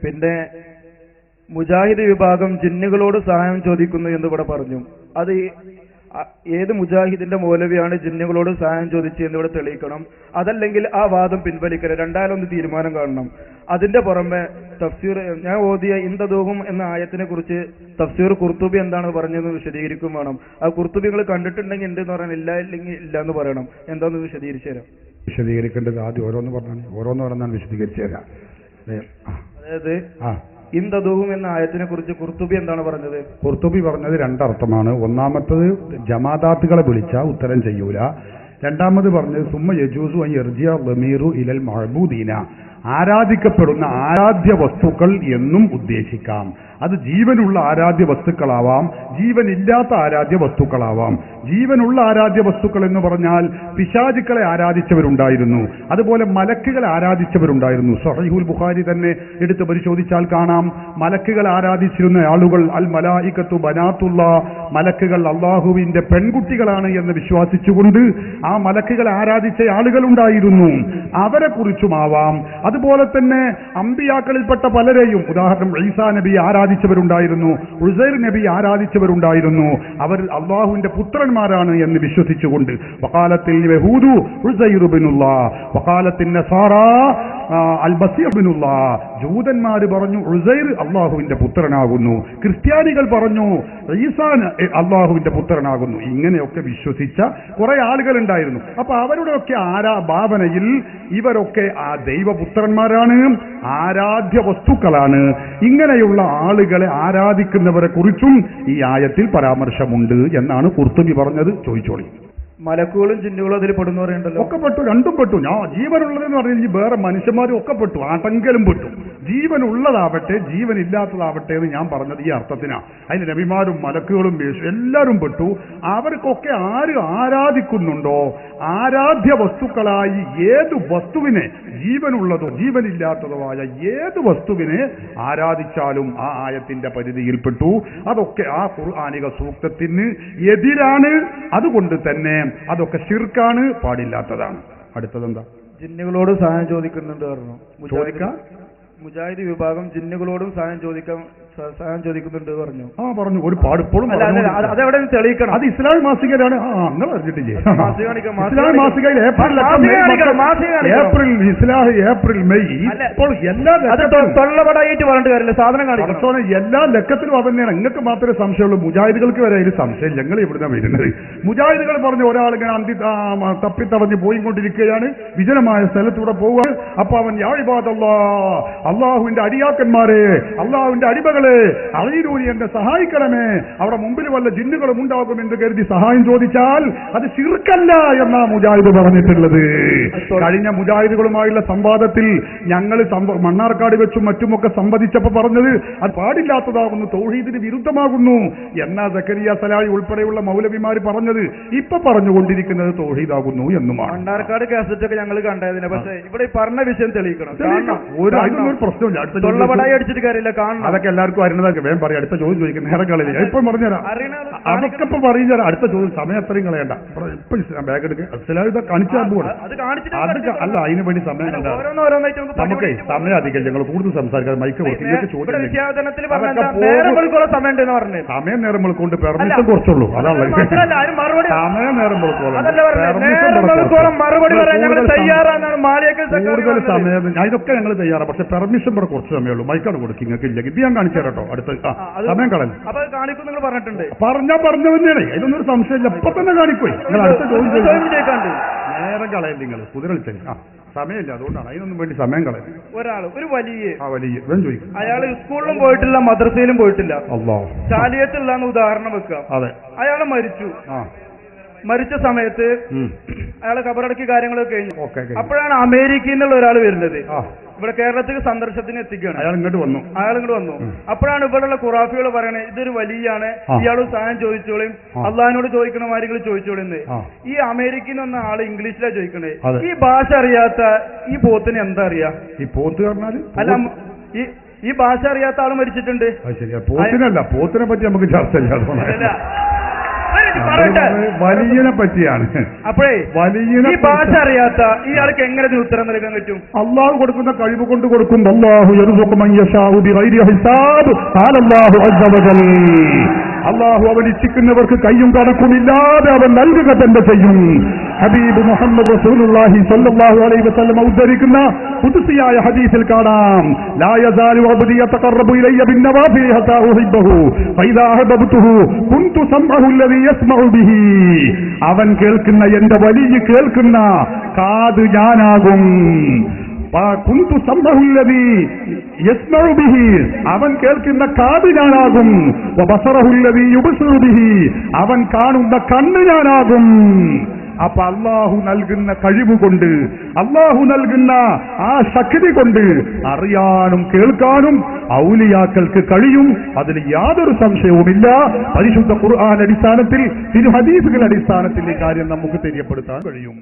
പിന്നെ മുജാഹിദ് വിഭാഗം ജിന്നുകളോട് സഹായം ചോദിക്കുന്നു എന്ന് ഇവിടെ പറഞ്ഞു. അത് ഏത് മുജാഹിദിന്റെ മൗലവിയാണ് ജിന്നുകളോട് സഹായം ചോദിച്ചു എന്നിവിടെ തെളിയിക്കണം. അതല്ലെങ്കിൽ ആ വാദം പിൻവലിക്കരുത്. രണ്ടായാലൊന്ന് തീരുമാനം കാണണം. അതിന്റെ പുറമെ തഫ്സീർ ഞാൻ ഓതിയ ഇന്തദൂഹും എന്ന ആയത്തിനെ കുറിച്ച് തഫ്സീർ ഖുർത്തുബി എന്താണ് പറഞ്ഞതെന്ന് വിശദീകരിക്കും വേണം. ആ ഖുർത്തുബി നിങ്ങൾ കണ്ടിട്ടുണ്ടെങ്കിൽ ഉണ്ട് എന്ന് പറയണം, ഇല്ല ഇല്ലെങ്കിൽ ഇല്ല എന്ന് പറയണം. എന്താന്ന് വിശദീകരിച്ചു തരാം. വിശദീകരിക്കേണ്ടത് ആദ്യം ഓരോന്ന് പറഞ്ഞാൽ വിശദീകരിച്ചു തരാം. അതായത് ഇന്തദൂഹും എന്ന ആയത്തിനെ കുറിച്ച് ഖുർത്തുബി എന്താണ് പറഞ്ഞത്? ഖുർത്തുബി പറഞ്ഞത് രണ്ടർത്ഥമാണ്. ഒന്നാമത്തത് ജമാദാത്തുകളെ വിളിച്ചാൽ ഉത്തരം ചെയ്യൂല. രണ്ടാമത് പറഞ്ഞത് സുമ്മ യജൂസു അൻ യർജിഅ ദമീറു ഇലൽ മഅബൂദീന, ആരാധിക്കപ്പെടുന്ന ആരാധ്യ വസ്തുക്കൾ എന്നും ഉദ്ദേശിക്കാം. അത് ജീവനുള്ള ആരാധ്യ വസ്തുക്കളാവാം, ജീവനില്ലാത്ത ആരാധ്യ വസ്തുക്കളാവാം. ജീവനുള്ള ആരാധ്യ വസ്തുക്കൾ എന്ന് പറഞ്ഞാൽ പിശാചുക്കളെ ആരാധിച്ചവരുണ്ടായിരുന്നു, അതുപോലെ മലക്കുകളെ ആരാധിച്ചവരുണ്ടായിരുന്നു. സഹീഹുൽ ബുഖാരി തന്നെ എടുത്ത് പരിശോധിച്ചാൽ കാണാം, മലക്കുകൾ ആരാധിച്ചിരുന്ന ആളുകൾ അൽ മലായികത്തു ബനാത്തുള്ള, മലക്കുകൾ അള്ളാഹുവിന്റെ പെൺകുട്ടികളാണ് എന്ന് വിശ്വസിച്ചുകൊണ്ട് ആ മലക്കുകളെ ആരാധിച്ച ആളുകളുണ്ടായിരുന്നു. അവരെ കുറിച്ചുമാവാം. അതുപോലെ തന്നെ അമ്പിയാക്കളിൽപ്പെട്ട പലരെയും, ഉദാഹരണം ഈസാ നബി ആരാധിച്ചവരുണ്ടായിരുന്നു, ഉസൈർ നബി ആരാധിച്ചവരുണ്ടായിരുന്നു. അവർ അള്ളാഹുവിന്റെ പുത്രന്മാരാണ് എന്ന് വിശ്വസിച്ചുകൊണ്ട് വഖാലത്തിൽ യഹൂദു ഉസൈർ ഇബ്നുല്ലാഹ് വഖാലത്തിൻ നസാറാ അൽ മസീഹ് ഇബ്നുല്ലാഹ്, ജൂതന്മാർ പറഞ്ഞു ഉസൈർ അള്ളാഹുവിന്റെ പുത്രനാകുന്നു, ക്രിസ്ത്യാനികൾ പറഞ്ഞു ഈസാ അള്ളാഹുവിന്റെ പുത്രനാകുന്നു. ഇങ്ങനെയൊക്കെ വിശ്വസിച്ച കുറെ ആളുകൾ ഉണ്ടായിരുന്നു. അപ്പൊ അവരുടെയൊക്കെ ഭാവനയിൽ ഇവരൊക്കെ ആ ദൈവപുത്രന്മാരാണ്, ആരാധ്യ വസ്തുക്കളാണ്. ഇങ്ങനെയുള്ള ആളുകളെ ആരാധിക്കുന്നവരെ കുറിച്ചും ഈ ആയത്തിൽ പരാമർശമുണ്ട് എന്നാണ് ഖുർത്തുബി പറഞ്ഞത്. ചോദിച്ചോളി. മലക്കുകളും ജിന്നുകളും അതിൽ പെടുന്നവരുണ്ടല്ലോ. ഒക്കെ പെട്ടു, രണ്ടും പെട്ടു. ഞാൻ ജീവനുള്ളതെന്ന് പറഞ്ഞാൽ വേറെ മനുഷ്യന്മാരും ഒക്കെ പെട്ടു, ആട്ടെങ്കിലും പെട്ടു. ജീവനുള്ളതാവട്ടെ ജീവനില്ലാത്തതാവട്ടെ എന്ന് ഞാൻ പറഞ്ഞത് ഈ അർത്ഥത്തിനാണ്. അതിന് നബിമാരും മലക്കുകളും എല്ലാവരും പെട്ടു. അവർക്കൊക്കെ ആര് ആരാധിക്കുന്നുണ്ടോ, ആരാധ്യ വസ്തുക്കളായി ഏത് വസ്തുവിനെ, ജീവനുള്ളതോ ജീവനില്ലാത്തതോ ആയ ഏത് വസ്തുവിനെ ആരാധിച്ചാലും ആ ആയത്തിന്റെ പരിധിയിൽപ്പെട്ടു. അതൊക്കെ ആ ഖുർആനിക സൂക്തത്തിന് എതിരാണ്. അതുകൊണ്ട് തന്നെ അതൊക്കെ ശിർക്കാണ്, പാടില്ലാത്തതാണ്. അടുത്തതെന്താ? ജിന്നുകളോട് സഹായം ചോദിക്കുന്നുണ്ട് പറഞ്ഞു. മുജാഹിദ് വിഭാഗം ജിന്നുകളോടും സഹായം ചോദിക്കുന്നുണ്ട് പറഞ്ഞു. പറഞ്ഞു. ഒരു പാടിപ്പോഴും അതെവിടെ തെളിയിക്കണം. അത് ഇസ്ലാമിക് മാസികയിലാണ്. നിങ്ങൾ അറിഞ്ഞിട്ടില്ലേ? ഇസ്ലാമിക് മാസികയിൽ ഏപ്രിൽ മെയ് ഇപ്പോൾ എല്ലാ തൊള്ളപടായിട്ട് പറഞ്ഞിട്ട് കാര്യമില്ല, സാധനം കാണിക്കണം. എല്ലാ ലക്കത്തിലും അത് തന്നെയാണ്. നിങ്ങൾക്ക് മാത്രമേ സംശയമുള്ളൂ, മുജാഹിദുകൾക്ക് വരെ അതിൽ സംശയം. ഞങ്ങൾ ഇവിടുന്ന് വരുന്നത് മുജാഹിദുകൾ പറഞ്ഞു ഒരാളിങ്ങനെ തപ്പിത്തവഞ്ഞ് പോയിക്കൊണ്ടിരിക്കുകയാണ്, വിജനമായ സ്ഥലത്തൂടെ പോവുക. അപ്പൊ അവൻ യാ ഇബാദല്ലാഹ്, അള്ളാഹുവിന്റെ അടിയാക്കന്മാരെ, അള്ളാഹുവിന്റെ അടിമകളെ അളീരൂരി എന്നെ സഹായിക്കണമേ, അവിടെ മുമ്പിൽ വല്ല ജിന്നുകളും ഉണ്ടാകും എന്ന് കരുതി സഹായം ചോദിച്ചാൽ അത് ശിർക്കല്ല എന്നാ മുജാഹിദ് പറഞ്ഞിട്ടുള്ളത്. കഴിഞ്ഞ മുജാഹിദുകളുമായുള്ള സംവാദത്തിൽ ഞങ്ങൾ മണ്ണാർക്കാട് വെച്ചും മറ്റുമൊക്കെ സംവദിച്ചപ്പോൾ പറഞ്ഞത് അത് പാടില്ലാത്തതാകുന്നു, തൗഹീദിന് വിരുദ്ധമാകുന്നു എന്നാ സക്കരിയ സലാഹി ഉൾപ്പെടെയുള്ള മൗലവിമാർ പറഞ്ഞത്. ഇപ്പൊ പറഞ്ഞുകൊണ്ടിരിക്കുന്നത് തൗഹീദാകുന്നു എന്നുമാണ്. മണ്ണാർക്കാട് കാസറ്റൊക്കെ ഞങ്ങൾ കണ്ടതിന്. പക്ഷേ ഇവിടെ പറഞ്ഞ വിഷയം തെളിയിക്കണം. അതിനൊരു പ്രശ്നമില്ല. അടിച്ചിട്ട് കാര്യമില്ല, കാണണം. അതൊക്കെ എല്ലാവർക്കും അറിയുന്നതൊക്കെ വേഗം പറയാം. അടുത്ത ചോദ്യം ചോദിക്കും, നേരം കളയില്ല. ഇപ്പം പറഞ്ഞുതരാം, അതൊക്കെ ഇപ്പൊ പറഞ്ഞുതരാം. അടുത്ത ചോദ്യം സമയം അത്രയും കളയണ്ട. ഇപ്പൊ ബാഗ് എടുക്കുക, ഇതൊക്കെ കാണിച്ചാൽ പോകണം. അല്ല, അതിന് വേണ്ടി സമയം കണ്ട നമുക്ക് സമയം അധികം. ഞങ്ങൾ കൂടുതൽ സംസാരിക്കാതെ മൈക്ക് കൊടുക്കും. സമയം നേരം വെളുക്കൊണ്ട് പെർമിഷൻ കുറച്ചുള്ളൂ. അതാണ് സമയം നേരം കൂടുതൽ സമയം. ഇതൊക്കെ ഞങ്ങൾ തയ്യാറാണ്, പക്ഷെ പെർമിഷൻ ഇവിടെ കുറച്ച് സമയമുള്ളൂ. മൈക്കാണ് കൊടുക്കും. നിങ്ങൾക്ക് ഇല്ലെങ്കിൽ ഇത് ഞാൻ കാണിച്ചു തരാട്ടോ. അടുത്ത സമയം കളഞ്ഞു പറഞ്ഞാൽ പറഞ്ഞു തന്നെയാണ്. ഇതൊന്നൊരു സംശയമില്ല. ഇപ്പൊ തന്നെ കാണിക്കുവേ. നിങ്ങൾ അടുത്ത ചോദ്യം നേരം കളയല്ല. നിങ്ങൾ കുതിരളിച്ചേ സമയമില്ല, അതുകൊണ്ടാണ്. അതിനൊന്നും വേണ്ടി സമയം കളയുന്നത്. ഒരു വലിയ ചോദിക്കും. അയാൾ സ്കൂളിലും പോയിട്ടില്ല, മദ്രസയിലും പോയിട്ടില്ല, ചാലിയത്തുള്ള ഉദാഹരണം വെക്കാം. അതെ, അയാൾ മരിച്ചു. മരിച്ച സമയത്ത് അയാളെ കബറടക്കി കാര്യങ്ങളൊക്കെ കഴിഞ്ഞു. അപ്പോഴാണ് അമേരിക്കയിൽ നിന്നുള്ള ഒരാൾ വരുന്നത്. ഇവിടെ കേരളത്തിൽ സന്ദർശനത്തിന് എത്തിക്കുകയാണ്. അയാൾ ഇങ്ങോട്ട് വന്നു. അപ്പോഴാണ് ഇവിടെയുള്ള ഖുറാഫികൾ പറയണത് ഇതൊരു വലിയാണ്, ഇയാളോട് സഹായം ചോദിച്ചോളും, അള്ളാഹിനോട് ചോദിക്കണ മാരികൾ ചോദിച്ചോളുന്ന്. ഈ അമേരിക്കയിൽ നിന്ന് ആള് ഇംഗ്ലീഷിലാണ് ചോദിക്കണേ. ഈ ഭാഷ അറിയാത്ത ഈ പോത്തിന് എന്താ അറിയാ? ഈ പോത്ത് പറഞ്ഞാൽ അല്ല, ഈ ഭാഷ അറിയാത്ത ആള് മരിച്ചിട്ടുണ്ട്. പോത്തിനല്ല, പോത്തിനെ പറ്റി നമുക്ക് ചർച്ച ചെയ്യാം. പറയട്ടെ, വലിയനെ പറ്റിയാണ്. അപ്പോഴേ വലിയനെ ഈ ഭാഷ അറിയാത്ത ഇയാൾക്ക് എങ്ങനെ ഇതിന് ഉത്തരം നൽകാൻ പറ്റും? അള്ളാഹു കൊടുക്കുന്ന കഴിവ് കൊണ്ട് കൊടുക്കും. അല്ലാഹു യർസുഖു മൻ യശാഉ ബിഗൈരി ഹിസാബ്. ഖാല അല്ലാഹു അസ്സ വജൽ. അള്ളാഹു അവൻ ഇച്ഛിക്കുന്നവർക്ക് കയ്യും കണക്കുമില്ലാതെ അവൻ നൽകുക തന്നെ ചെയ്യും. ഹബീബ് മുഹമ്മദ് റസൂലുള്ളാഹി സ്വല്ലല്ലാഹു അലൈഹി വസല്ലം ഉദ്ധരിക്കുന്ന ഖുദ്സിയായ ഹദീസിൽ കാണാം, ലാ യസാലു അബ്ദി യതഖറബു ഇലയ്യ ബിന്നവാഫിൽ ഹത്താ ഉഹിബ്ബഹു ഫൈദാ അഹബബ്തുഹു കുൻതു സമഅഹു അല്ലദീ യസ്മഉ ബിഹി. അവൻ കേൾക്കുന്ന, എന്റെ വലിയ കേൾക്കുന്ന കാത് ഞാനാകും. കുന്തു സമഅഹുല്ലദീ യസ്മഉ ബിഹി, അവൻ കേൾക്കുന്ന കാത് ഞാനാകും. വബസറഹുല്ലദീ യുബ്സിറു ബിഹി, അവൻ കാണുന്ന കണ്ണ് ഞാനാകും. അപ്പൊ അള്ളാഹു നൽകുന്ന കഴിവുകൊണ്ട്, അള്ളാഹു നൽകുന്ന ആ ശക്തി കൊണ്ട് അറിയാനും കേൾക്കാനും ഔലിയാക്കൾക്ക് കഴിയും. അതിൽ യാതൊരു സംശയവുമില്ല. പരിശുദ്ധ ഖുർആൻ അടിസ്ഥാനത്തിൽ, തിരു ഹദീസുകൾ അടിസ്ഥാനത്തിൽ ഈ കാര്യം നമുക്ക് തെര്യപ്പെടുത്താൻ കഴിയും.